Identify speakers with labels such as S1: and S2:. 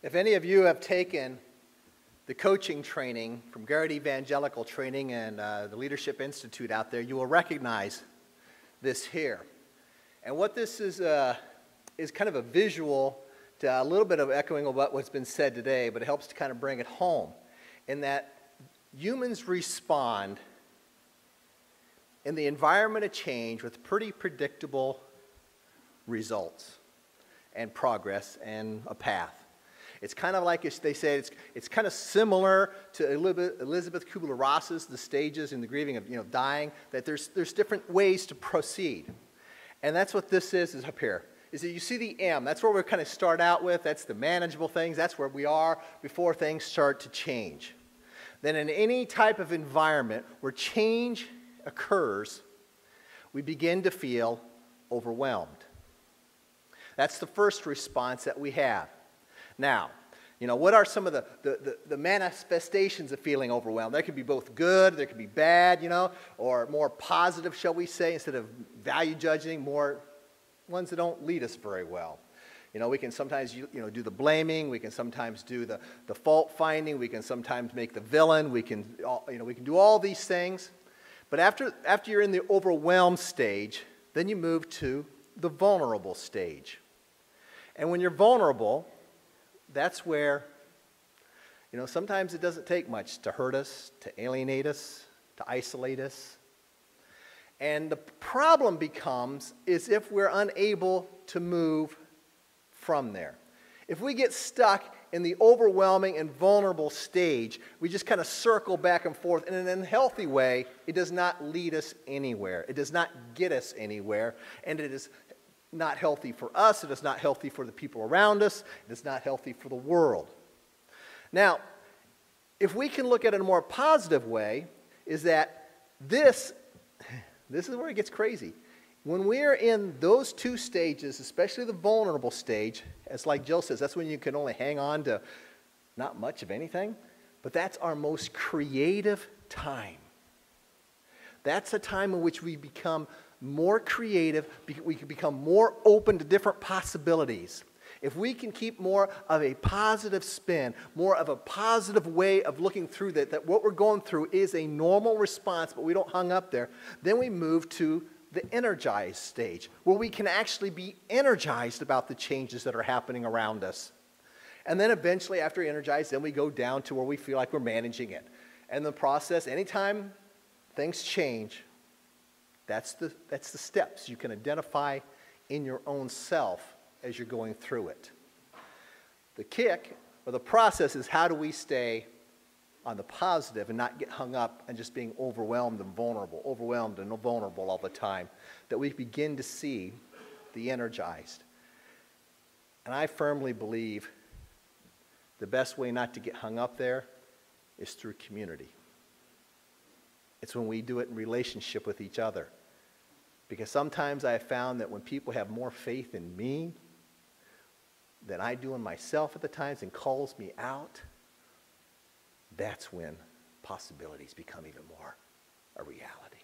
S1: If any of you have taken the coaching training from Garrett Evangelical Training and the Leadership Institute out there, you will recognize this here. And what this is kind of a visual to a little bit of echoing of what's been said today, but it helps to kind of bring it home in that humans respond in the environment of change with pretty predictable results and progress and a path. It's kind of like they say, it's kind of similar to Elizabeth Kubler-Ross's The Stages in the Grieving of dying, that there's different ways to proceed. And that's what this is up here. Is that you see the M, that's where we kind of start out with, that's the manageable things, that's where we are before things start to change. Then in any type of environment where change occurs, we begin to feel overwhelmed. That's the first response that we have. Now, what are some of the manifestations of feeling overwhelmed? There could be both good, there could be bad, or more positive, shall we say, instead of value judging, more ones that don't lead us very well. We can sometimes do the blaming, we can sometimes do the fault finding, we can sometimes make the villain, we can do all these things. But after you're in the overwhelmed stage, then you move to the vulnerable stage. And when you're vulnerable, that's where, sometimes it doesn't take much to hurt us, to alienate us, to isolate us. And the problem becomes is if we're unable to move from there. If we get stuck in the overwhelming and vulnerable stage, we just kind of circle back and forth. In an unhealthy way, it does not lead us anywhere. It does not get us anywhere. And it is not healthy for us. It is not healthy for the people around us. It is not healthy for the world. Now, if we can look at it in a more positive way, is that this is where it gets crazy. When we're in those two stages, especially the vulnerable stage, it's like Jill says, that's when you can only hang on to not much of anything, but that's our most creative time. That's a time in which we become more creative, we can become more open to different possibilities. If we can keep more of a positive spin, more of a positive way of looking through that what we're going through is a normal response, but we don't hang up there, then we move to the energized stage, where we can actually be energized about the changes that are happening around us. And then eventually, after energized, then we go down to where we feel like we're managing it. And the process, anytime things change, that's the steps you can identify in your own self as you're going through it. The kick, or the process, is how do we stay on the positive and not get hung up and just being overwhelmed and vulnerable all the time, that we begin to see the energized. And I firmly believe the best way not to get hung up there is through community. It's when we do it in relationship with each other. Because sometimes I have found that when people have more faith in me than I do in myself at the times and calls me out, that's when possibilities become even more a reality.